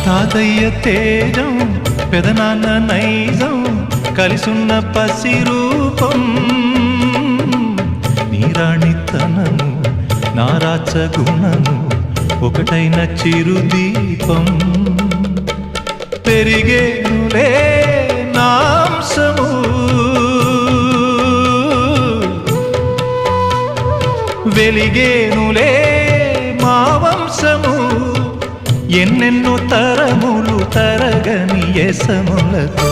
తాతయ్య తేజం పెదనాన్న నైజం కలిసున్న పసి రూపం నీరాణితనము నారాచ గుణము ఒకటైన చిరుదీపం పెరిగేనులే నాంసము వెలిగేనులే మా వంశము ఎన్నెన్నో తరములు తరగని యసములతో